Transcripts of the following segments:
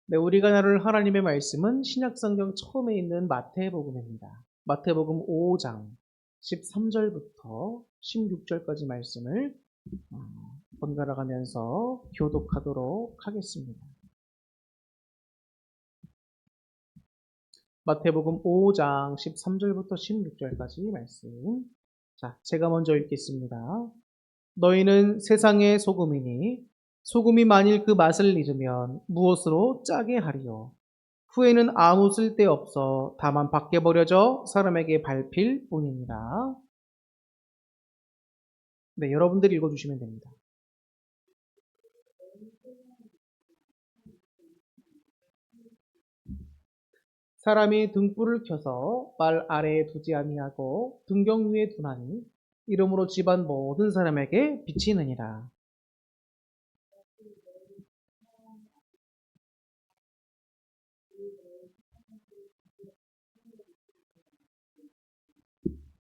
네, 우리가 나눌 하나님의 말씀은 신약성경 처음에 있는 마태복음입니다. 마태복음 5장 13절부터 16절까지 말씀을 번갈아 가면서 교독하도록 하겠습니다. 마태복음 5장 13절부터 16절까지 말씀. 자, 제가 먼저 읽겠습니다. 너희는 세상의 소금이니 소금이 만일 그 맛을 잃으면 무엇으로 짜게 하리요? 후에는 아무 쓸데없어 다만 밖에 버려져 사람에게 밟힐 뿐이니라. 네, 여러분들이 읽어주시면 됩니다. 사람이 등불을 켜서 말 아래에 두지 아니하고 등경 위에 두나니 이러므로 집안 모든 사람에게 비치느니라.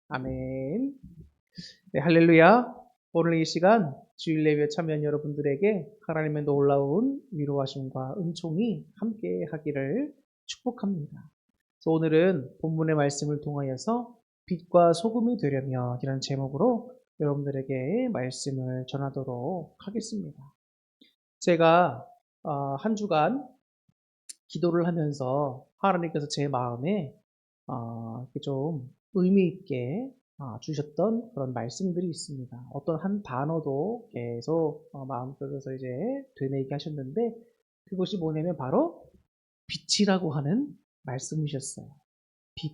아멘. 네, 할렐루야. 오늘 이 시간 주일 예배 참여한 여러분들에게 하나님의 놀라운 위로하심과 은총이 함께 하기를 축복합니다. 그래서 오늘은 본문의 말씀을 통하여서 빛과 소금이 되려면 이라는 제목으로 여러분들에게 말씀을 전하도록 하겠습니다. 제가 한 주간 기도를 하면서 하나님께서 제 마음에 좀 의미 있게 주셨던 그런 말씀들이 있습니다. 어떤 한 단어도 계속 마음속에서 이제 되뇌이게 하셨는데 그것이 뭐냐면 바로 빛이라고 하는 말씀이셨어요. 빛.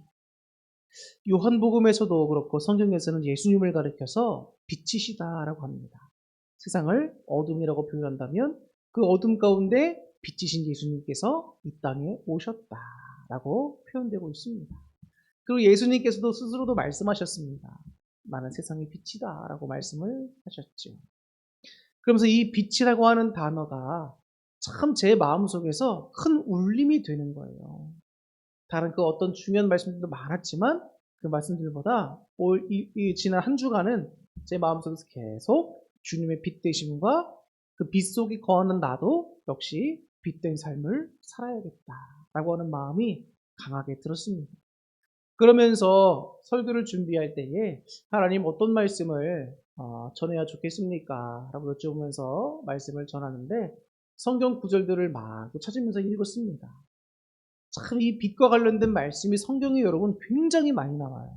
요한복음에서도 그렇고 성경에서는 예수님을 가리켜서 빛이시다라고 합니다. 세상을 어둠이라고 표현한다면 그 어둠 가운데 빛이신 예수님께서 이 땅에 오셨다라고 표현되고 있습니다. 그리고 예수님께서도 스스로도 말씀하셨습니다. 나는 세상의 빛이다 라고 말씀을 하셨죠. 그러면서 이 빛이라고 하는 단어가 참 제 마음속에서 큰 울림이 되는 거예요. 다른 그 어떤 중요한 말씀들도 많았지만 그 말씀들보다 지난 한 주간은 제 마음속에서 계속 주님의 빛 되심과 그 빛 속에 거하는 나도 역시 빛된 삶을 살아야겠다라고 하는 마음이 강하게 들었습니다. 그러면서 설교를 준비할 때에 하나님 어떤 말씀을 전해야 좋겠습니까? 라고 여쭤보면서 말씀을 전하는데 성경 구절들을 막 찾으면서 읽었습니다. 참 이 빛과 관련된 말씀이 성경에 여러분 굉장히 많이 나와요.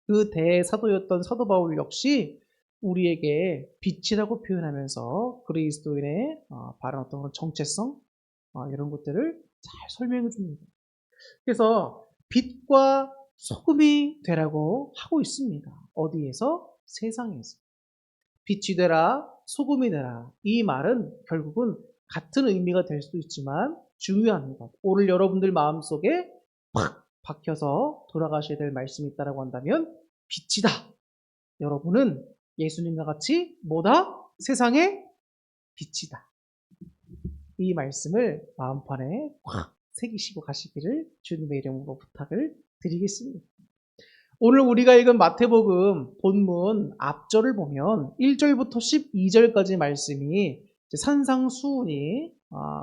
그 대사도였던 사도 바울 역시 우리에게 빛이라고 표현하면서 그리스도인의 바른 어떤 그런 정체성 이런 것들을 잘 설명해 줍니다. 그래서 빛과 소금이 되라고 하고 있습니다. 어디에서? 세상에서. 빛이 되라, 소금이 되라. 이 말은 결국은 같은 의미가 될 수도 있지만 중요한 것. 오늘 여러분들 마음속에 팍 박혀서 돌아가셔야 될 말씀이 있다고 한다면 빛이다. 여러분은 예수님과 같이 뭐다? 세상의 빛이다. 이 말씀을 마음판에 확 새기시고 가시기를 주님의 이름으로 부탁을 드리겠습니다. 오늘 우리가 읽은 마태복음 본문 앞절을 보면 1절부터 12절까지 말씀이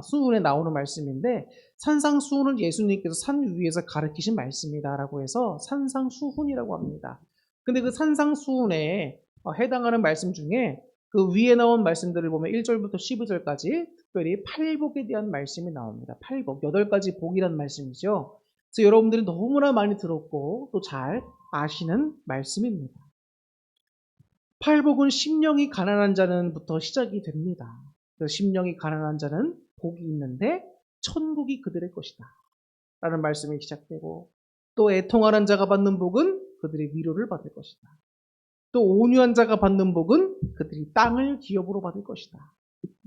수훈에 나오는 말씀인데 산상수훈은 예수님께서 산 위에서 가르치신 말씀이다라고 해서 산상수훈이라고 합니다. 근데 그 산상수훈에 해당하는 말씀 중에 그 위에 나온 말씀들을 보면 1절부터 12절까지 특별히 팔복에 대한 말씀이 나옵니다. 팔복, 8가지 복이라는 말씀이죠. 그래서 여러분들이 너무나 많이 들었고 또 잘 아시는 말씀입니다. 팔복은 심령이 가난한 자는부터 시작이 됩니다. 그래서 심령이 가난한 자는 복이 있는데 천국이 그들의 것이다 라는 말씀이 시작되고 또 애통하는 자가 받는 복은 그들이 위로를 받을 것이다. 또 온유한 자가 받는 복은 그들이 땅을 기업으로 받을 것이다.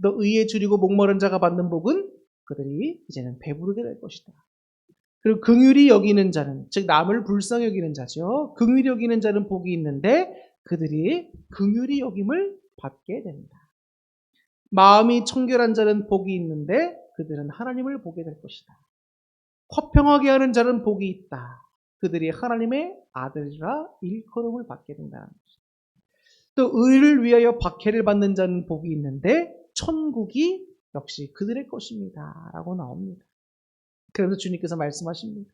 또 의에 줄이고 목마른 자가 받는 복은 그들이 이제는 배부르게 될 것이다. 그리고 긍휼히 여기는 자는, 즉 남을 불쌍히 여기는 자죠. 긍휼히 여기는 자는 복이 있는데 그들이 긍휼히 여김을 받게 된다. 마음이 청결한 자는 복이 있는데 그들은 하나님을 보게 될 것이다. 화평하게 하는 자는 복이 있다. 그들이 하나님의 아들이라 일컬음을 받게 된다는 것이다. 또 의를 위하여 박해를 받는 자는 복이 있는데 천국이 역시 그들의 것입니다. 라고 나옵니다. 그래서 주님께서 말씀하십니다.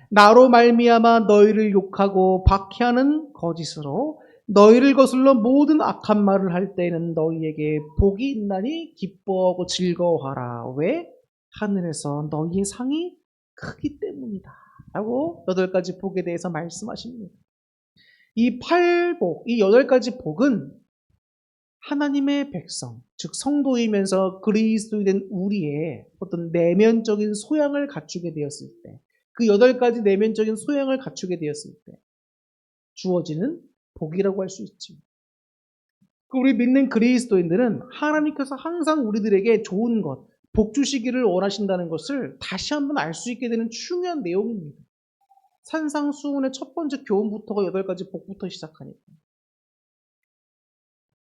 나로 말미암아 너희를 욕하고 박해하는 거짓으로 너희를 거슬러 모든 악한 말을 할 때에는 너희에게 복이 있나니 기뻐하고 즐거워하라. 왜? 하늘에서 너희의 상이 크기 때문이다. 라고 8가지 복에 대해서 말씀하십니다. 이 8복, 이 8가지 복은 하나님의 백성, 즉 성도이면서 그리스도인 우리의 어떤 내면적인 소양을 갖추게 되었을 때, 그 8가지 내면적인 소양을 갖추게 되었을 때 주어지는 복이라고 할 수 있죠. 우리 믿는 그리스도인들은 하나님께서 항상 우리들에게 좋은 것, 복 주시기를 원하신다는 것을 다시 한번 알 수 있게 되는 중요한 내용입니다. 산상수훈의 첫 번째 교훈부터가 8가지 복부터 시작하니까.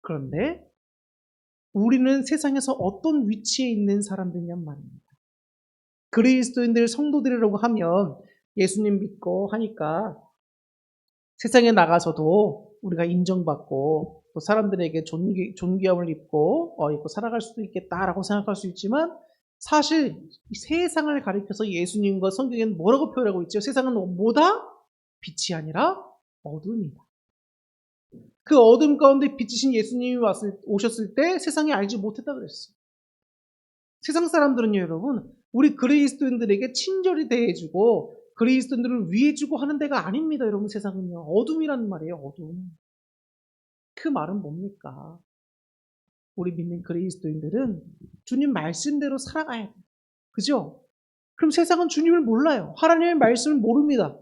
그런데 우리는 세상에서 어떤 위치에 있는 사람들이냔 말입니다. 그리스도인들 성도들이라고 하면 예수님 믿고 하니까 세상에 나가서도 우리가 인정받고 또 사람들에게 존귀함을 입고 살아갈 수도 있겠다라고 생각할 수 있지만 사실 세상을 가리켜서 예수님과 성경에는 뭐라고 표현하고 있죠? 세상은 뭐다? 빛이 아니라 어둠이다. 그 어둠 가운데 빛이신 예수님이 오셨을 때 세상이 알지 못했다 그랬어요. 세상 사람들은요, 여러분, 우리 그리스도인들에게 친절히 대해주고 그리스도인들을 위해주고 하는 데가 아닙니다, 여러분. 세상은요, 어둠이라는 말이에요. 어둠. 그 말은 뭡니까? 우리 믿는 그리스도인들은 주님 말씀대로 살아가야 돼요. 그죠? 그럼 세상은 주님을 몰라요. 하나님의 말씀을 모릅니다.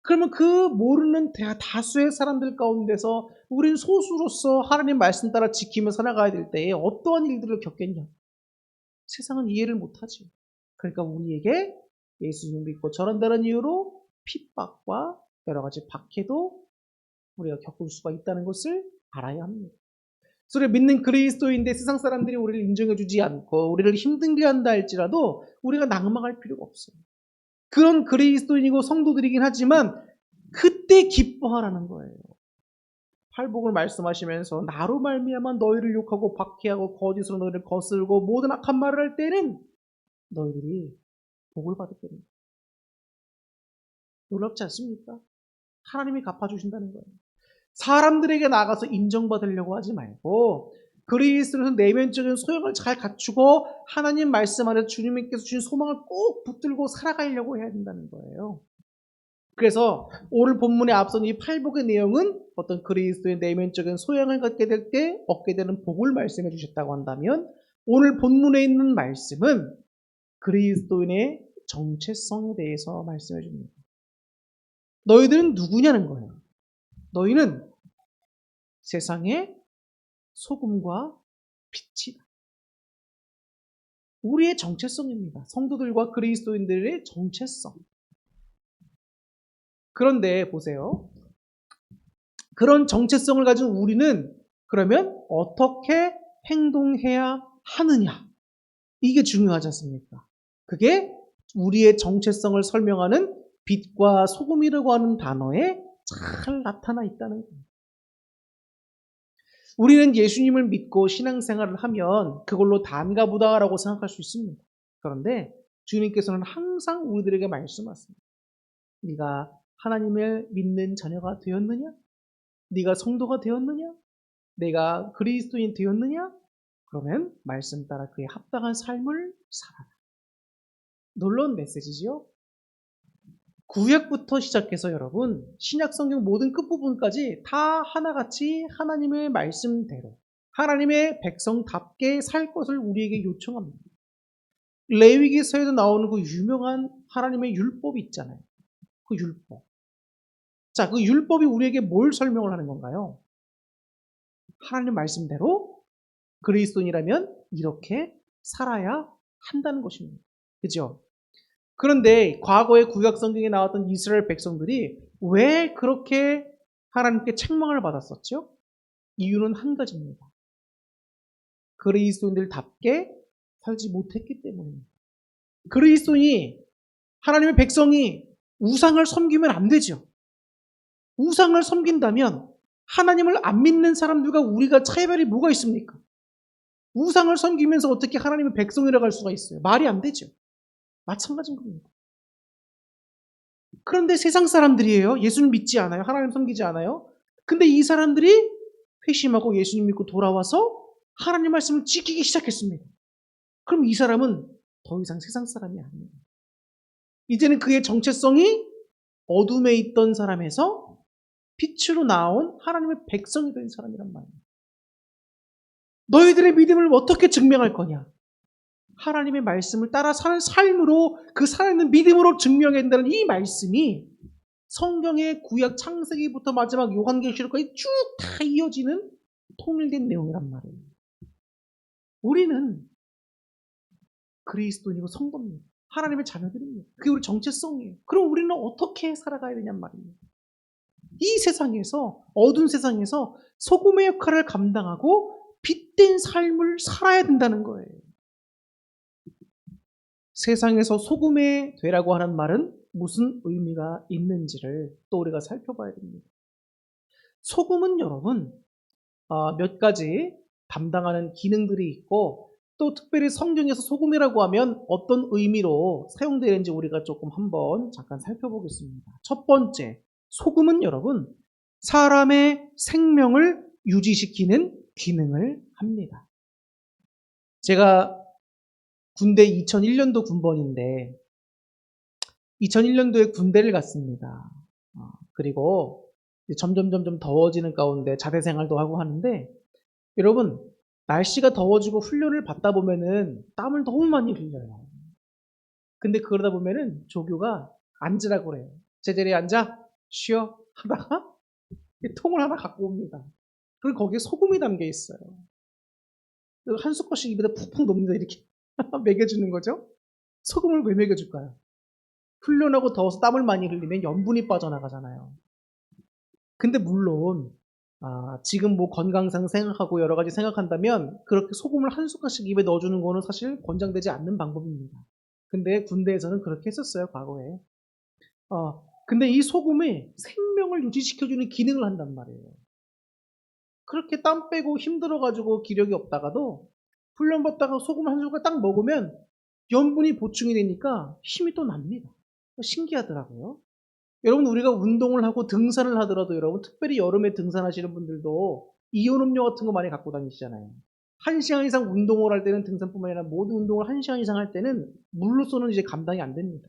그러면 그 모르는 다수의 사람들 가운데서 우린 소수로서 하나님 말씀 따라 지키며 살아가야 될 때에 어떠한 일들을 겪겠냐? 세상은 이해를 못하죠. 그러니까 우리에게 예수님 믿고 저런다는 이유로 핍박과 여러 가지 박해도 우리가 겪을 수가 있다는 것을 알아야 합니다. 그래서 믿는 그리스도인데 세상 사람들이 우리를 인정해주지 않고 우리를 힘들게 한다 할지라도 우리가 낙망할 필요가 없어요. 그런 그리스도인이고 성도들이긴 하지만 그때 기뻐하라는 거예요. 팔복을 말씀하시면서 나로 말미암아 너희를 욕하고 박해하고 거짓으로 너희를 거슬고 모든 악한 말을 할 때는 너희들이 복을 받을 겁니다. 놀랍지 않습니까? 하나님이 갚아주신다는 거예요. 사람들에게 나가서 인정받으려고 하지 말고 그리스도에서 내면적인 소양을 잘 갖추고 하나님 말씀 안에서 주님께서 주신 소망을 꼭 붙들고 살아가려고 해야 된다는 거예요. 그래서 오늘 본문에 앞선 이 팔복의 내용은 어떤 그리스도의 내면적인 소양을 갖게 될 때 얻게 되는 복을 말씀해 주셨다고 한다면 오늘 본문에 있는 말씀은 그리스도인의 정체성에 대해서 말씀해 줍니다. 너희들은 누구냐는 거예요. 너희는 세상의 소금과 빛이다. 우리의 정체성입니다. 성도들과 그리스도인들의 정체성. 그런데 보세요. 그런 정체성을 가진 우리는 그러면 어떻게 행동해야 하느냐? 이게 중요하지 않습니까? 그게 우리의 정체성을 설명하는 빛과 소금이라고 하는 단어에 잘 나타나 있다는 겁니다. 우리는 예수님을 믿고 신앙생활을 하면 그걸로 단가 보다라고 생각할 수 있습니다. 그런데 주님께서는 항상 우리들에게 말씀하십니다. 네가 하나님을 믿는 자녀가 되었느냐? 네가 성도가 되었느냐? 내가 그리스도인 되었느냐? 그러면 말씀 따라 그에 합당한 삶을 살아라. 놀라운 메시지죠? 구약부터 시작해서 여러분 신약 성경 모든 끝부분까지 다 하나같이 하나님의 말씀대로 하나님의 백성답게 살 것을 우리에게 요청합니다. 레위기서에도 나오는 그 유명한 하나님의 율법이 있잖아요. 그 율법. 자, 그 율법이 우리에게 뭘 설명을 하는 건가요? 하나님 말씀대로 그리스도인이라면 이렇게 살아야 한다는 것입니다. 그죠? 그런데 과거의 구약 성경에 나왔던 이스라엘 백성들이 왜 그렇게 하나님께 책망을 받았었죠? 이유는 한 가지입니다. 그리스도인들답게 살지 못했기 때문입니다. 그리스도인이 하나님의 백성이 우상을 섬기면 안 되죠. 우상을 섬긴다면 하나님을 안 믿는 사람들과 우리가 차이별이 뭐가 있습니까? 우상을 섬기면서 어떻게 하나님의 백성이라고 할 수가 있어요? 말이 안 되죠. 마찬가지인 겁니다. 그런데 세상 사람들이에요. 예수님 믿지 않아요. 하나님 섬기지 않아요. 근데 이 사람들이 회심하고 예수님 믿고 돌아와서 하나님 말씀을 지키기 시작했습니다. 그럼 이 사람은 더 이상 세상 사람이 아니에요. 이제는 그의 정체성이 어둠에 있던 사람에서 빛으로 나온 하나님의 백성이 된 사람이란 말이에요. 너희들의 믿음을 어떻게 증명할 거냐? 하나님의 말씀을 따라 사는 삶으로, 그 살아있는 믿음으로 증명해야 된다는 이 말씀이 성경의 구약 창세기부터 마지막 요한계시록까지 쭉 다 이어지는 통일된 내용이란 말이에요. 우리는 그리스도인이고 성도입니다. 하나님의 자녀들입니다. 그게 우리 정체성이에요. 그럼 우리는 어떻게 살아가야 되냔 말이에요. 이 세상에서, 어두운 세상에서 소금의 역할을 감당하고 빛된 삶을 살아야 된다는 거예요. 세상에서 소금이 되라고 하는 말은 무슨 의미가 있는지를 또 우리가 살펴봐야 됩니다. 소금은 여러분 몇 가지 담당하는 기능들이 있고, 또 특별히 성경에서 소금이라고 하면 어떤 의미로 사용되는지 우리가 조금 한번 잠깐 살펴보겠습니다. 첫 번째, 소금은 여러분 사람의 생명을 유지시키는 기능을 합니다. 제가 군대 2001년도 군번인데 2001년도에 군대를 갔습니다. 그리고 점점 더워지는 가운데 자대 생활도 하고 하는데, 여러분 날씨가 더워지고 훈련을 받다 보면은 땀을 너무 많이 흘려요. 근데 그러다 보면은 조교가 앉으라고 그래요. 제자리에 앉아, 쉬어 하다가 통을 하나 갖고 옵니다. 그리고 거기에 소금이 담겨 있어요. 한 숟갈씩 입에다 푹푹 넣습니다. 이렇게 먹여주는 거죠. 소금을 왜 먹여줄까요? 훈련하고 더워서 땀을 많이 흘리면 염분이 빠져나가잖아요. 근데 물론 지금 뭐 건강상 생각하고 여러 가지 생각한다면 그렇게 소금을 한 숟갈씩 입에 넣어주는 거는 사실 권장되지 않는 방법입니다. 근데 군대에서는 그렇게 했었어요, 과거에. 근데 이 소금이 생명을 유지시켜주는 기능을 한단 말이에요. 그렇게 땀 빼고 힘들어가지고 기력이 없다가도 훈련 받다가 소금 한 숟갈 딱 먹으면 염분이 보충이 되니까 힘이 또 납니다. 신기하더라고요. 여러분, 우리가 운동을 하고 등산을 하더라도 여러분, 특별히 여름에 등산하시는 분들도 이온 음료 같은 거 많이 갖고 다니시잖아요. 1시간 이상 운동을 할 때는, 등산뿐만 아니라 모든 운동을 1시간 이상 할 때는 물로서는 이제 감당이 안 됩니다.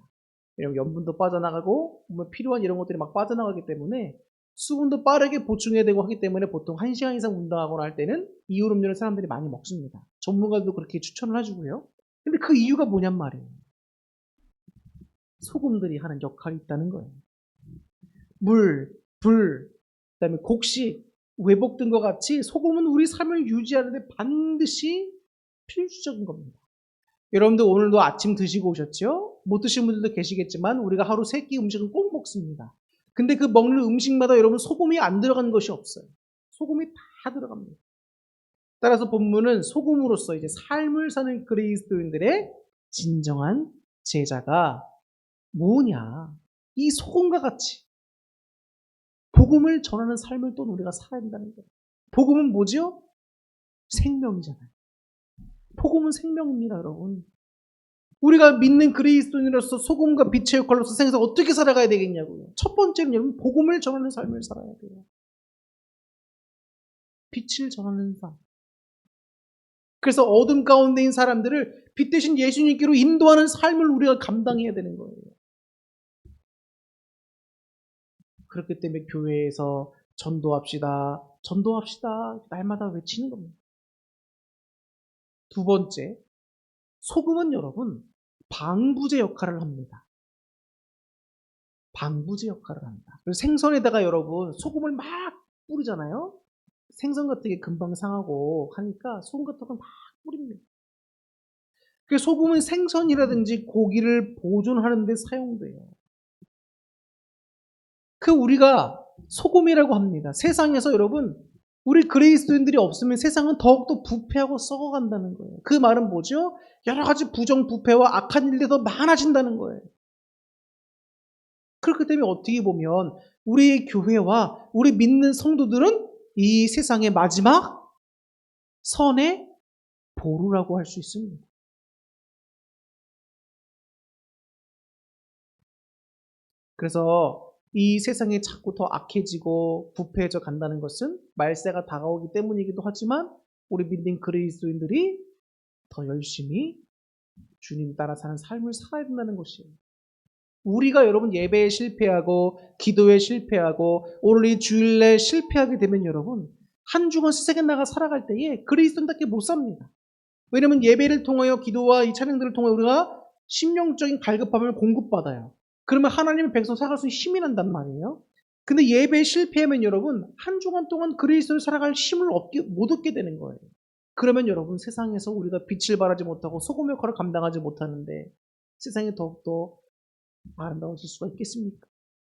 왜냐면 염분도 빠져나가고 뭐 필요한 이런 것들이 막 빠져나가기 때문에 수분도 빠르게 보충해야 되고 하기 때문에 보통 1시간 이상 운동하거나 할 때는 이온 음료를 사람들이 많이 먹습니다. 전문가들도 그렇게 추천을 해주고요. 근데 그 이유가 뭐냔 말이에요. 소금들이 하는 역할이 있다는 거예요. 물, 불, 그다음에 곡식, 외복 등과 같이 소금은 우리 삶을 유지하는 데 반드시 필수적인 겁니다. 여러분들 오늘도 아침 드시고 오셨죠? 못 드신 분들도 계시겠지만 우리가 하루 3끼 음식은 꼭 먹습니다. 근데 그 먹는 음식마다 여러분 소금이 안 들어간 것이 없어요. 소금이 다 들어갑니다. 따라서 본문은 소금으로서 이제 삶을 사는 그리스도인들의 진정한 제자가 뭐냐? 이 소금과 같이 복음을 전하는 삶을 또 우리가 살아야 된다는 거예요. 복음은 뭐죠? 생명이잖아요. 복음은 생명입니다, 여러분. 우리가 믿는 그리스도인으로서 소금과 빛의 역할로서 생에서 어떻게 살아가야 되겠냐고요. 첫 번째는 여러분, 복음을 전하는 삶을 살아야 돼요. 빛을 전하는 삶. 그래서 어둠 가운데인 사람들을 빛 대신 예수님께로 인도하는 삶을 우리가 감당해야 되는 거예요. 그렇기 때문에 교회에서 전도합시다, 전도합시다 날마다 외치는 겁니다. 두 번째, 소금은 여러분 방부제 역할을 합니다. 방부제 역할을 합니다. 그래서 생선에다가 여러분 소금을 막 뿌리잖아요. 생선 같은 게 금방 상하고 하니까 소금 같은 걸 막 뿌립니다. 그래서 소금은 생선이라든지 고기를 보존하는 데 사용돼요. 그 우리가 소금이라고 합니다. 세상에서 여러분 우리 그리스도인들이 없으면 세상은 더욱더 부패하고 썩어간다는 거예요. 그 말은 뭐죠? 여러 가지 부정부패와 악한 일들이 더 많아진다는 거예요. 그렇기 때문에 어떻게 보면 우리 교회와 우리 믿는 성도들은 이 세상의 마지막 선의 보루라고 할 수 있습니다. 그래서 이 세상이 자꾸 더 악해지고 부패해져 간다는 것은 말세가 다가오기 때문이기도 하지만 우리 믿는 그리스도인들이 더 열심히 주님 따라 사는 삶을 살아야 된다는 것이에요. 우리가 여러분 예배에 실패하고 기도에 실패하고 오늘 이 주일에 실패하게 되면 여러분 한 주간 세상에 나가 살아갈 때에 그리스도인답게 못 삽니다. 왜냐하면 예배를 통하여 기도와 이 찬양들을 통하여 우리가 심령적인 갈급함을 공급받아요. 그러면 하나님의 백성 살아갈 수 있는 힘이 난단 말이에요. 근데 예배에 실패하면 여러분 한 주간 동안 그리스도를 살아갈 힘을 못 얻게 되는 거예요. 그러면 여러분 세상에서 우리가 빛을 발하지 못하고 소금 역할을 감당하지 못하는데 세상이 더욱더 아름다워질 수가 있겠습니까?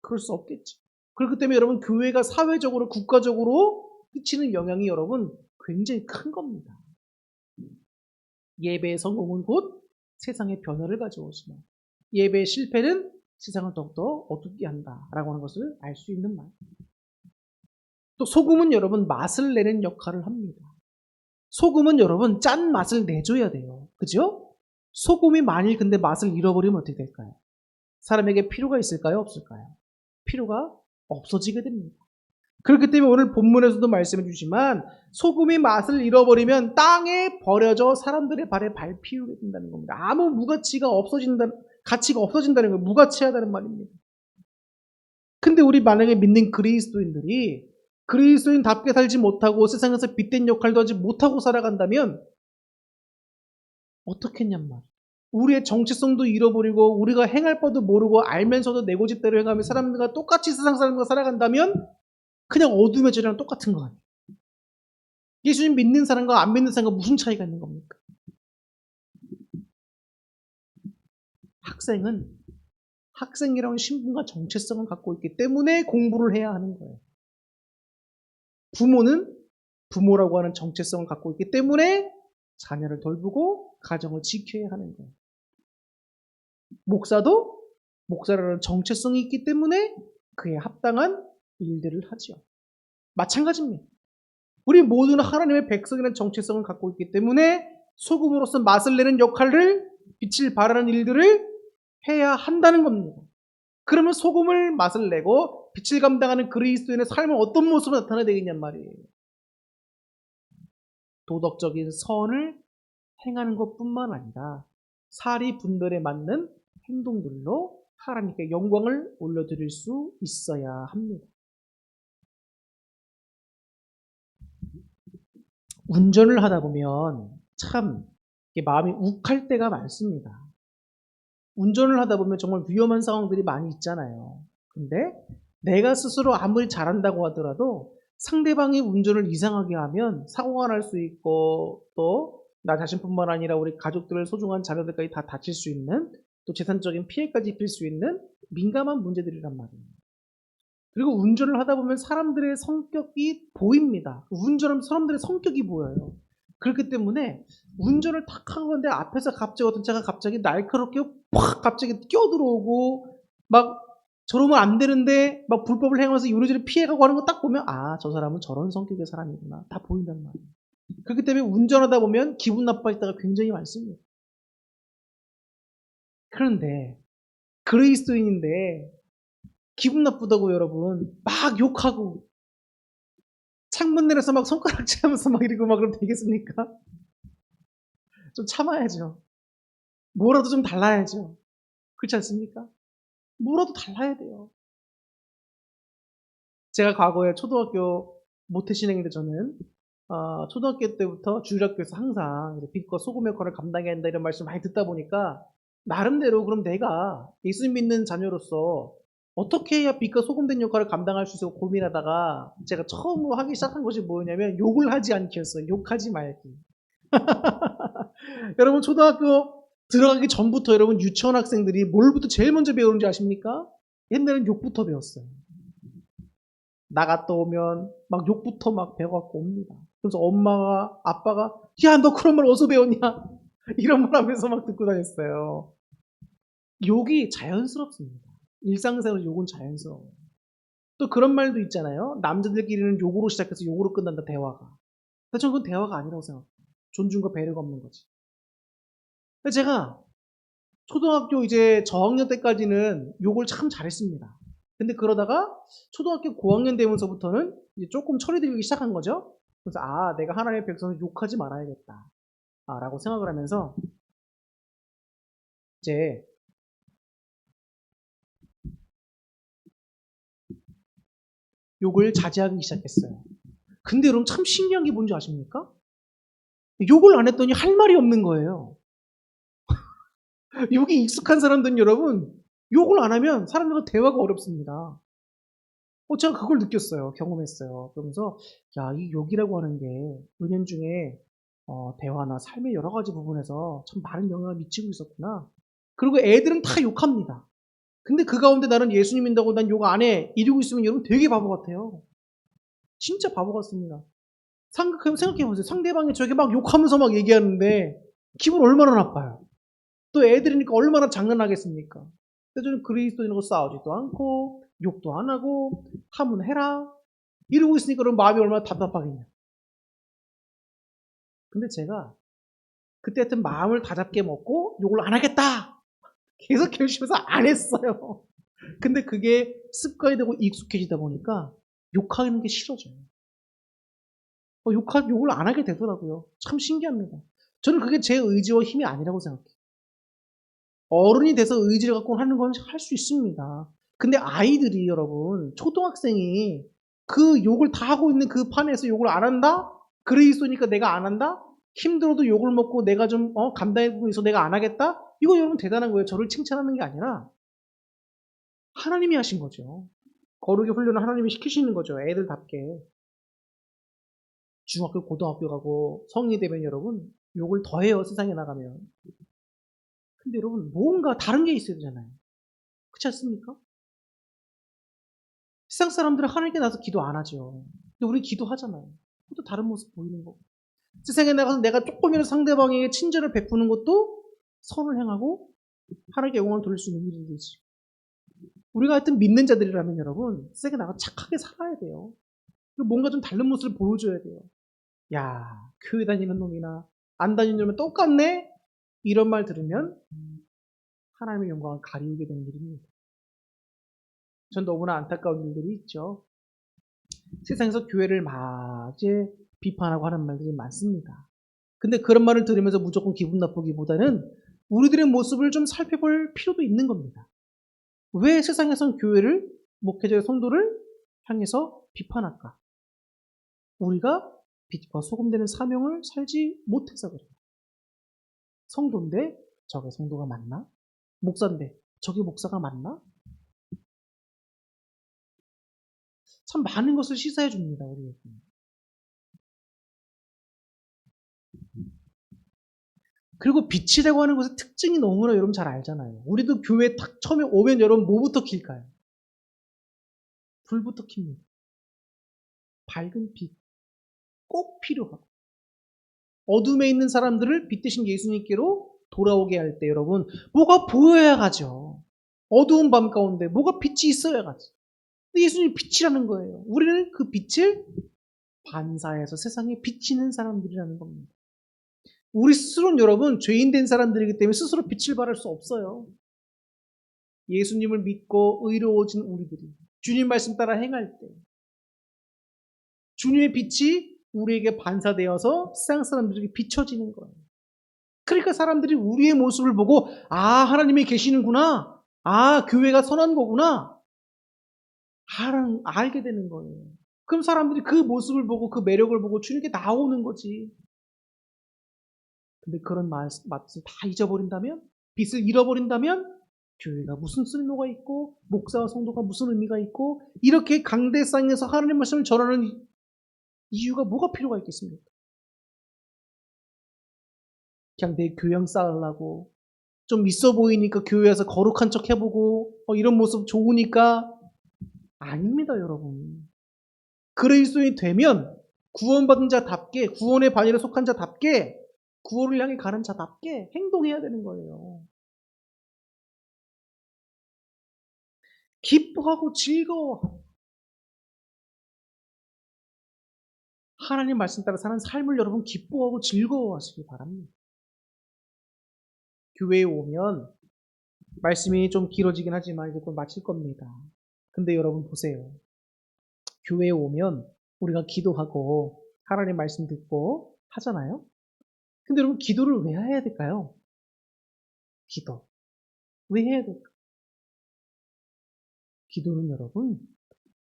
그럴 수 없겠죠. 그렇기 때문에 여러분 교회가 사회적으로 국가적으로 끼치는 영향이 여러분 굉장히 큰 겁니다. 예배의 성공은 곧 세상의 변화를 가져오지만 예배의 실패는 세상을 더욱더 어둡게 한다라고 하는 것을 알 수 있는 말. 또 소금은 여러분 맛을 내는 역할을 합니다. 소금은 여러분 짠 맛을 내줘야 돼요. 그죠? 소금이 만일 근데 맛을 잃어버리면 어떻게 될까요? 사람에게 필요가 있을까요? 없을까요? 필요가 없어지게 됩니다. 그렇기 때문에 오늘 본문에서도 말씀해 주지만 소금이 맛을 잃어버리면 땅에 버려져 사람들의 발에 밟히게 된다는 겁니다. 아무 무가치가 없어진다는 거예요. 무가치하다는 말입니다. 근데 우리 만약에 믿는 그리스도인들이 그리스도인답게 살지 못하고 세상에서 빛된 역할도 하지 못하고 살아간다면 어떻겠냔 말이에요. 우리의 정체성도 잃어버리고 우리가 행할 바도 모르고 알면서도 내 고집대로 행하며 사람들과 똑같이 세상 사람들과 살아간다면 그냥 어둠의 절이랑 똑같은 거 아니에요. 예수님 믿는 사람과 안 믿는 사람과 무슨 차이가 있는 겁니까? 학생이라는 신분과 정체성을 갖고 있기 때문에 공부를 해야 하는 거예요. 부모는 부모라고 하는 정체성을 갖고 있기 때문에 자녀를 돌보고 가정을 지켜야 하는 거예요. 목사도 목사라는 정체성이 있기 때문에 그에 합당한 일들을 하죠. 마찬가지입니다. 우리 모두는 하나님의 백성이라는 정체성을 갖고 있기 때문에 소금으로서 맛을 내는 역할을 빛을 발하는 일들을 해야 한다는 겁니다. 그러면 소금을 맛을 내고 빛을 감당하는 그리스도인의 삶은 어떤 모습으로 나타나야 되겠냔 말이에요. 도덕적인 선을 행하는 것뿐만 아니라 사리 분별에 맞는 행동들로 하나님께 영광을 올려드릴 수 있어야 합니다. 운전을 하다 보면 참 마음이 욱할 때가 많습니다. 운전을 하다 보면 정말 위험한 상황들이 많이 있잖아요. 근데 내가 스스로 아무리 잘한다고 하더라도 상대방이 운전을 이상하게 하면 사고가 날 수 있고 또 나 자신뿐만 아니라 우리 가족들 소중한 자녀들까지 다 다칠 수 있는 또 재산적인 피해까지 입힐 수 있는 민감한 문제들이란 말이에요. 그리고 운전을 하다 보면 사람들의 성격이 보입니다. 운전하면 사람들의 성격이 보여요. 그렇기 때문에 운전을 탁 하는데 앞에서 갑자기 어떤 차가 갑자기 날카롭게 팍 갑자기 끼어들어오고 막 저러면 안 되는데 막 불법을 행하면서 이리저리 피해가고 하는 거 딱 보면 아, 저 사람은 저런 성격의 사람이구나. 다 보인단 말이에요. 그렇기 때문에 운전하다 보면 기분 나빠질 때가 굉장히 많습니다. 그런데 그리스도인인데 기분 나쁘다고 여러분 막 욕하고 창문 내려서 막 손가락질하면서 막 이러고 막 그러면 되겠습니까? 좀 참아야죠. 뭐라도 좀 달라야죠. 그렇지 않습니까? 뭐라도 달라야 돼요. 제가 과거에 초등학교 모태신앙인데 저는 초등학교 때부터 주일학교에서 항상 빛과 소금 역할을 감당해야 한다 이런 말씀 많이 듣다 보니까 나름대로 그럼 내가 예수 믿는 자녀로서 어떻게 해야 빛과 소금된 역할을 감당할 수 있을까 고민하다가 제가 처음으로 하기 시작한 것이 뭐였냐면 욕을 하지 않기였어요. 욕하지 말기. 여러분 초등학교 들어가기 전부터 여러분 유치원 학생들이 뭘부터 제일 먼저 배우는지 아십니까? 옛날엔 욕부터 배웠어요. 나갔다 오면 막 욕부터 막 배워갖고 옵니다. 그래서 엄마가 아빠가 야 너 그런 말 어디서 배웠냐 이런 말 하면서 막 듣고 다녔어요. 욕이 자연스럽습니다. 일상생활 욕은 자연스러워요. 또 그런 말도 있잖아요. 남자들끼리는 욕으로 시작해서 욕으로 끝난다 대화가. 근데 저는 그건 대화가 아니라고 생각해요. 존중과 배려가 없는 거지. 제가 초등학교 이제 저학년 때까지는 욕을 참 잘했습니다. 근데 그러다가 초등학교 고학년 되면서부터는 이제 조금 철이 들기 시작한 거죠. 그래서 내가 하나님의 백성을 욕하지 말아야겠다. 라고 생각을 하면서 이제 욕을 자제하기 시작했어요. 근데 여러분 참 신기한 게 뭔지 아십니까? 욕을 안 했더니 할 말이 없는 거예요. 욕이 익숙한 사람들은 여러분 욕을 안 하면 사람들과 대화가 어렵습니다. 제가 그걸 느꼈어요. 경험했어요. 그러면서 이 욕이라고 하는 게 은연중에 대화나 삶의 여러 가지 부분에서 참 많은 영향을 미치고 있었구나. 그리고 애들은 다 욕합니다. 근데 그 가운데 나는 예수님 믿는다고 난 욕 안 해. 이러고 있으면 여러분 되게 바보 같아요. 진짜 바보 같습니다. 생각해보세요. 상대방이 저에게 막 욕하면서 막 얘기하는데 기분 얼마나 나빠요. 또 애들이니까 얼마나 장난하겠습니까? 그래서 저는 그리스도인하고 싸우지도 않고 욕도 안 하고 하면 해라 이러고 있으니까 그럼 마음이 얼마나 답답하겠냐. 근데 제가 그때 하여튼 마음을 다잡게 먹고 욕을 안 하겠다 계속 결심해서 안 했어요. 근데 그게 습관이 되고 익숙해지다 보니까 욕하는 게 싫어져요. 욕을 안 하게 되더라고요. 참 신기합니다. 저는 그게 제 의지와 힘이 아니라고 생각해요. 어른이 돼서 의지를 갖고 하는 건 할 수 있습니다. 근데 아이들이 여러분, 초등학생이 그 욕을 다 하고 있는 그 판에서 욕을 안 한다? 그리스도니까 내가 안 한다? 힘들어도 욕을 먹고 내가 좀 감당의 부분이 있어 내가 안 하겠다? 이거 여러분 대단한 거예요. 저를 칭찬하는 게 아니라 하나님이 하신 거죠. 거룩의 훈련을 하나님이 시키시는 거죠. 애들답게. 중학교, 고등학교 가고 성인이 되면 여러분 욕을 더 해요. 세상에 나가면. 근데 여러분 뭔가 다른 게 있어야 되잖아요. 그렇지 않습니까? 세상 사람들은 하나님께 나서 기도 안 하죠. 근데 우리 기도하잖아요. 또 다른 모습 보이는 거고. 세상에 나가서 내가 조금이라도 상대방에게 친절을 베푸는 것도 선을 행하고 하나님께 영광을 돌릴 수 있는 일이지. 우리가 하여튼 믿는 자들이라면 여러분 세상에 나가 착하게 살아야 돼요. 뭔가 좀 다른 모습을 보여줘야 돼요. 야, 교회 다니는 놈이나 안 다니는 놈은 똑같네? 이런 말 들으면 하나님의 영광을 가리우게 되는 일입니다. 전 너무나 안타까운 일들이 있죠. 세상에서 교회를 막 이제 비판하고 하는 말들이 많습니다. 근데 그런 말을 들으면서 무조건 기분 나쁘기보다는 우리들의 모습을 좀 살펴볼 필요도 있는 겁니다. 왜 세상에선 교회를, 목회자의 성도를 향해서 비판할까? 우리가 빛과 소금 되는 사명을 살지 못해서 그래요. 성도인데 저게 성도가 맞나? 목사인데 저게 목사가 맞나? 참 많은 것을 시사해 줍니다. 우리에게. 그리고 빛이라고 하는 것의 특징이 너무나 여러분 잘 알잖아요. 우리도 교회 딱 처음에 오면 여러분 뭐부터 킬까요? 불부터 킵니다. 밝은 빛. 꼭 필요하고. 어둠에 있는 사람들을 빛 대신 예수님께로 돌아오게 할 때 여러분 뭐가 보여야 가죠. 어두운 밤 가운데 뭐가 빛이 있어야 가지. 근데 예수님이 빛이라는 거예요. 우리는 그 빛을 반사해서 세상에 비치는 사람들이라는 겁니다. 우리 스스로는 여러분 죄인 된 사람들이기 때문에 스스로 빛을 발할 수 없어요. 예수님을 믿고 의로워진 우리들이 주님 말씀 따라 행할 때 주님의 빛이 우리에게 반사되어서 세상 사람들에게 비춰지는 거예요. 그러니까 사람들이 우리의 모습을 보고 하나님이 계시는구나. 교회가 선한 거구나. 알게 되는 거예요. 그럼 사람들이 그 모습을 보고 그 매력을 보고 주님께 나오는 거지. 근데 그런 맛을 다 잊어버린다면, 빛을 잃어버린다면 교회가 무슨 쓸모가 있고 목사와 성도가 무슨 의미가 있고 이렇게 강대상에서 하나님 말씀을 전하는 이유가 뭐가 필요가 있겠습니까? 그냥 내 교양 쌓으려고 좀 있어 보이니까 교회에서 거룩한 척 해보고 이런 모습 좋으니까 아닙니다, 여러분. 그리스도인이 되면 구원받은 자답게 구원의 반열에 속한 자답게 구원을 향해 가는 자답게 행동해야 되는 거예요. 기뻐하고 즐거워. 하나님 말씀 따라 사는 삶을 여러분 기뻐하고 즐거워하시기 바랍니다. 교회에 오면 말씀이 좀 길어지긴 하지만 이제 곧 마칠 겁니다. 근데 여러분 보세요. 교회에 오면 우리가 기도하고 하나님 말씀 듣고 하잖아요. 근데 여러분 기도를 왜 해야 될까요? 기도. 왜 해야 될까요? 기도는 여러분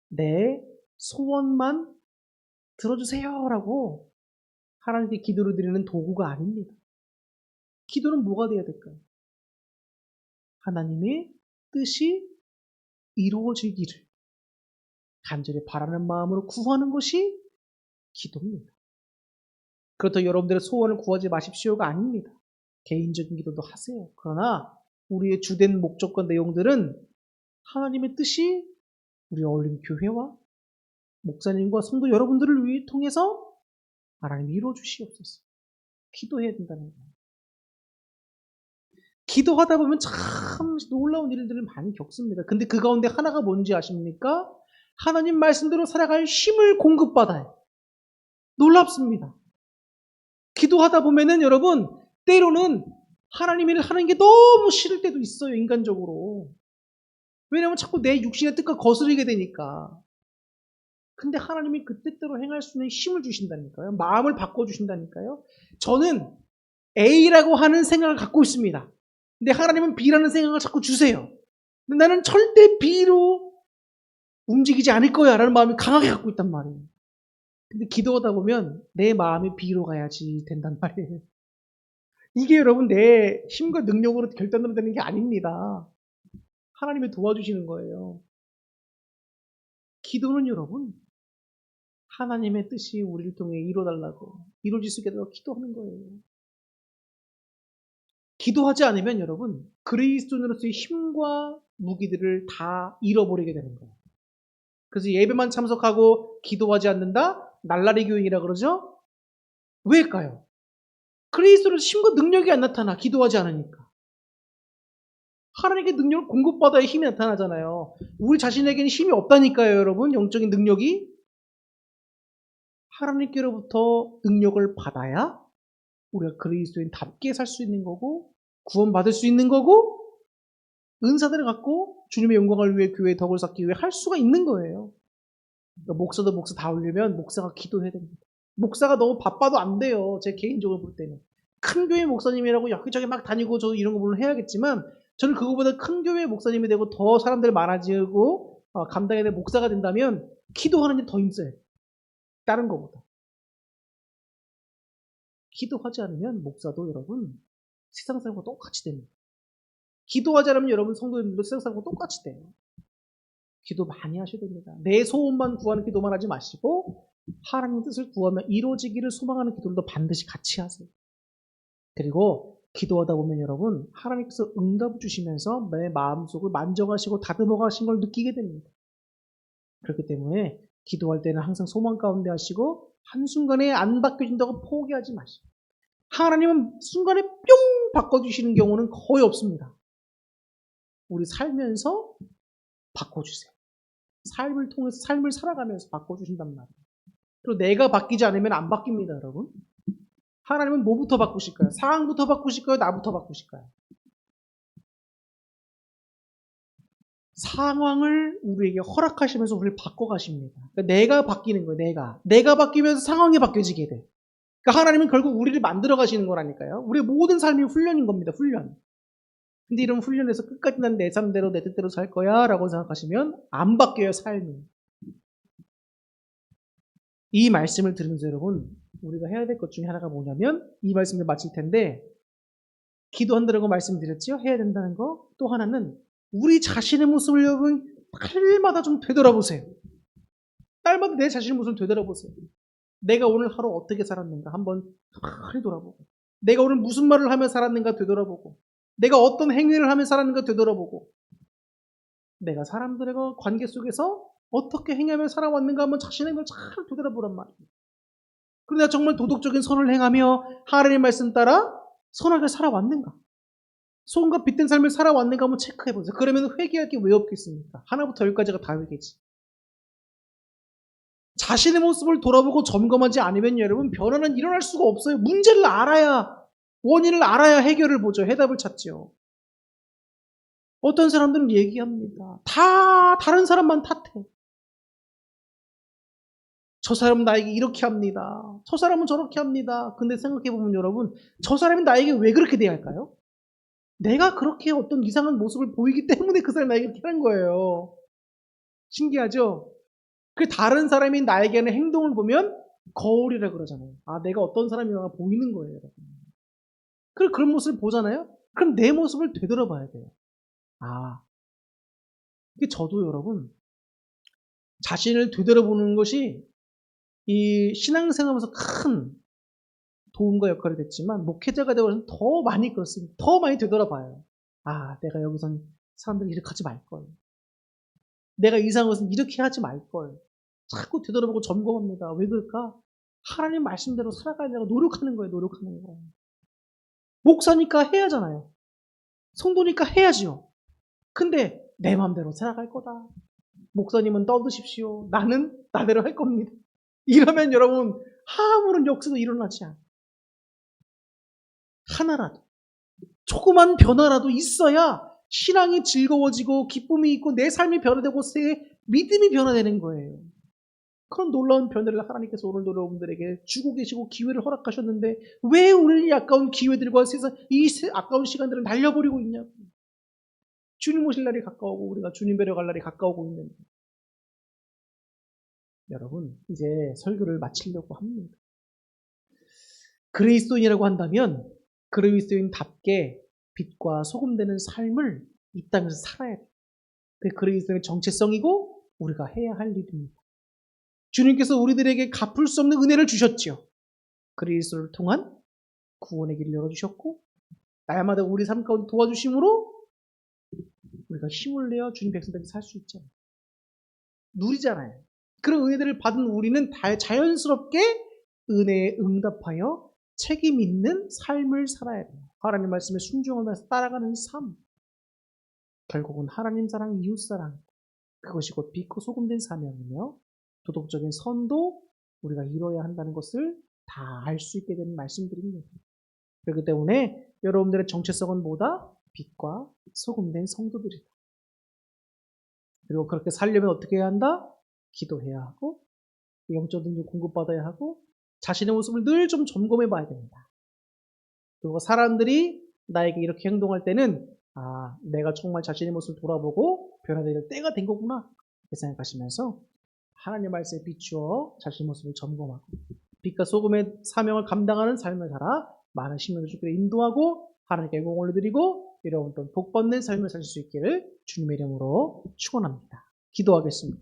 내 소원만 들어주세요라고 하나님께 기도를 드리는 도구가 아닙니다. 기도는 뭐가 돼야 될까요? 하나님의 뜻이 이루어지기를 간절히 바라는 마음으로 구하는 것이 기도입니다. 그렇다고 여러분들의 소원을 구하지 마십시오가 아닙니다. 개인적인 기도도 하세요. 그러나 우리의 주된 목적과 내용들은 하나님의 뜻이 우리 어울린 교회와 목사님과 성도 여러분들을 통해서 하나님이 이루어 주시옵소서. 기도해야 된다는 거예요. 기도하다 보면 참 놀라운 일들을 많이 겪습니다. 근데 그 가운데 하나가 뭔지 아십니까? 하나님 말씀대로 살아갈 힘을 공급받아요. 놀랍습니다. 기도하다 보면은 여러분 때로는 하나님 일을 하는 게 너무 싫을 때도 있어요. 인간적으로. 왜냐하면 자꾸 내 육신의 뜻과 거스르게 되니까. 근데 하나님이 그 뜻대로 행할 수 있는 힘을 주신다니까요. 마음을 바꿔주신다니까요. 저는 A라고 하는 생각을 갖고 있습니다. 근데 하나님은 B라는 생각을 자꾸 주세요. 근데 나는 절대 B로 움직이지 않을 거야 라는 마음이 강하게 갖고 있단 말이에요. 근데 기도하다 보면 내 마음이 B로 가야지 된단 말이에요. 이게 여러분 내 힘과 능력으로 결단으로 되는 게 아닙니다. 하나님이 도와주시는 거예요. 기도는 여러분 하나님의 뜻이 우리를 통해 이루어달라고 이루어질 수 있게 되도록 기도하는 거예요. 기도하지 않으면 여러분 그리스도인으로서의 힘과 무기들을 다 잃어버리게 되는 거예요. 그래서 예배만 참석하고 기도하지 않는다? 날라리 교인이라 그러죠? 왜일까요? 그리스도로서 힘과 능력이 안 나타나 기도하지 않으니까. 하나님께 능력을 공급받아야 힘이 나타나잖아요. 우리 자신에게는 힘이 없다니까요, 여러분. 영적인 능력이. 하나님께로부터 능력을 받아야 우리가 그리스도인답게 살 수 있는 거고 구원받을 수 있는 거고 은사들을 갖고 주님의 영광을 위해 교회의 덕을 쌓기 위해 할 수가 있는 거예요. 그러니까 목사도 목사 다 올리면 목사가 기도해야 됩니다. 목사가 너무 바빠도 안 돼요. 제 개인적으로 볼 때는. 큰 교회 목사님이라고 여기저기 막 다니고 저도 이런 거 물론 해야겠지만 저는 그거보다 큰 교회 목사님이 되고 더 사람들 많아지고 감당해야 될 목사가 된다면 기도하는 일 더 힘써요. 다른 거보다. 기도하지 않으면 목사도 여러분 세상 사람과 똑같이 됩니다. 기도하지 않으면 여러분 성도님들도 세상 사람과 똑같이 돼요. 기도 많이 하셔야 됩니다. 내 소원만 구하는 기도만 하지 마시고 하나님 뜻을 구하며 이루어지기를 소망하는 기도도 반드시 같이 하세요. 그리고 기도하다 보면 여러분 하나님께서 응답을 주시면서 내 마음속을 만져가시고 다듬어 가신 걸 느끼게 됩니다. 그렇기 때문에 기도할 때는 항상 소망 가운데 하시고 한순간에 안 바뀌어진다고 포기하지 마시고 하나님은 순간에 뿅 바꿔주시는 경우는 거의 없습니다. 우리 살면서 바꿔주세요. 삶을 통해서 삶을 살아가면서 바꿔주신단 말이에요. 그리고 내가 바뀌지 않으면 안 바뀝니다, 여러분. 하나님은 뭐부터 바꾸실까요? 상황부터 바꾸실까요? 나부터 바꾸실까요? 상황을 우리에게 허락하시면서 우리를 바꿔가십니다. 그러니까 내가 바뀌는 거예요, 내가 바뀌면서 상황이 바뀌어지게 돼. 그러니까 하나님은 결국 우리를 만들어 가시는 거라니까요. 우리의 모든 삶이 훈련인 겁니다, 훈련. 근데 이런 훈련에서 끝까지 난 내 삶대로 내 뜻대로 살 거야 라고 생각하시면 안 바뀌어요, 삶이. 이 말씀을 들으면서 여러분 우리가 해야 될 것 중에 하나가 뭐냐면 이 말씀을 마칠 텐데 기도한다고 말씀드렸죠? 해야 된다는 거. 또 하나는 우리 자신의 모습을 여러분 날마다 좀 되돌아보세요. 날마다 내 자신의 모습을 되돌아보세요. 내가 오늘 하루 어떻게 살았는가 한번 가만히 돌아보고 내가 오늘 무슨 말을 하며 살았는가 되돌아보고 내가 어떤 행위를 하며 살았는가 되돌아보고 내가 사람들과 관계 속에서 어떻게 행하며 살아왔는가 한번 자신의 걸 잘 되돌아보란 말이에요. 그리고 내가 정말 도덕적인 선을 행하며 하나님의 말씀 따라 선하게 살아왔는가? 소금과 빛된 삶을 살아왔는가 한번 체크해보세요. 그러면 회개할 게 왜 없겠습니까? 하나부터 열까지가 다 회개지. 자신의 모습을 돌아보고 점검하지 않으면 여러분 변화는 일어날 수가 없어요. 문제를 알아야, 원인을 알아야 해결을 보죠. 해답을 찾죠. 어떤 사람들은 얘기합니다. 다 다른 사람만 탓해. 저 사람은 나에게 이렇게 합니다. 저 사람은 저렇게 합니다. 근데 생각해보면 여러분, 저 사람이 나에게 왜 그렇게 대할까요? 내가 그렇게 어떤 이상한 모습을 보이기 때문에 그 사람이 나에게 그렇게 하는 거예요. 신기하죠? 그 다른 사람이 나에게 하는 행동을 보면 거울이라 그러잖아요. 아, 내가 어떤 사람이나 보이는 거예요, 여러분. 그런 모습을 보잖아요? 그럼 내 모습을 되돌아봐야 돼요. 아, 이게 저도 여러분, 자신을 되돌아보는 것이 이 신앙생활에서 큰 도움과 역할이 됐지만, 목회자가 되고는 더 많이 그렇습니다. 더 많이 되돌아봐요. 아, 내가 여기선 사람들이 이렇게 하지 말걸. 내가 이상한 것은 이렇게 하지 말걸. 자꾸 되돌아보고 점검합니다. 왜 그럴까? 하나님 말씀대로 살아가려고 노력하는 거예요. 노력하는 거. 목사니까 해야 하잖아요. 성도니까 해야지요. 근데 내 마음대로 살아갈 거다. 목사님은 떠드십시오. 나는 나대로 할 겁니다. 이러면 여러분 아무런 역사도 일어나지 않아요. 하나라도 조그만 변화라도 있어야 신앙이 즐거워지고 기쁨이 있고 내 삶이 변화되고 새 믿음이 변화되는 거예요. 그런 놀라운 변화를 하나님께서 오늘 여러분들에게 주고 계시고 기회를 허락하셨는데 왜 우리 아까운 기회들과 세상 이 아까운 시간들을 날려버리고 있냐고. 주님 오실 날이 가까우고 우리가 주님 뵈러 갈 날이 가까우고 있는데 여러분 이제 설교를 마치려고 합니다. 그리스도인이라고 한다면 그리스도인답게 빛과 소금 되는 삶을 이 땅에서 살아야 돼요. 그게 그리스도의 정체성이고 우리가 해야 할 일입니다. 주님께서 우리들에게 갚을 수 없는 은혜를 주셨죠. 그리스도를 통한 구원의 길을 열어주셨고 날마다 우리 삶 가운데 도와주심으로 우리가 힘을 내어 주님 백성들이 살 수 있잖아요. 누리잖아요. 그런 은혜들을 받은 우리는 자연스럽게 은혜에 응답하여 책임 있는 삶을 살아야 돼요. 하나님 말씀에 순종하면서 따라가는 삶. 결국은 하나님 사랑, 이웃 사랑. 그것이 곧 빛고 소금된 사명이며 도덕적인 선도 우리가 이뤄야 한다는 것을 다 알 수 있게 되는 말씀들입니다. 그렇기 때문에 여러분들의 정체성은 뭐다? 빛과 소금된 성도들이다. 그리고 그렇게 살려면 어떻게 해야 한다? 기도해야 하고 영적 능력 공급받아야 하고 자신의 모습을 늘 좀 점검해 봐야 됩니다. 그리고 사람들이 나에게 이렇게 행동할 때는 아, 내가 정말 자신의 모습을 돌아보고 변화될 때가 된 거구나 이렇게 생각하시면서 하나님 말씀에 비추어 자신의 모습을 점검하고 빛과 소금의 사명을 감당하는 삶을 살아 많은 식물을 주께 인도하고 하나님께 영광을 올려드리고 여러분 또 복 받는 삶을 살 수 있기를 주님의 이름으로 축원합니다. 기도하겠습니다.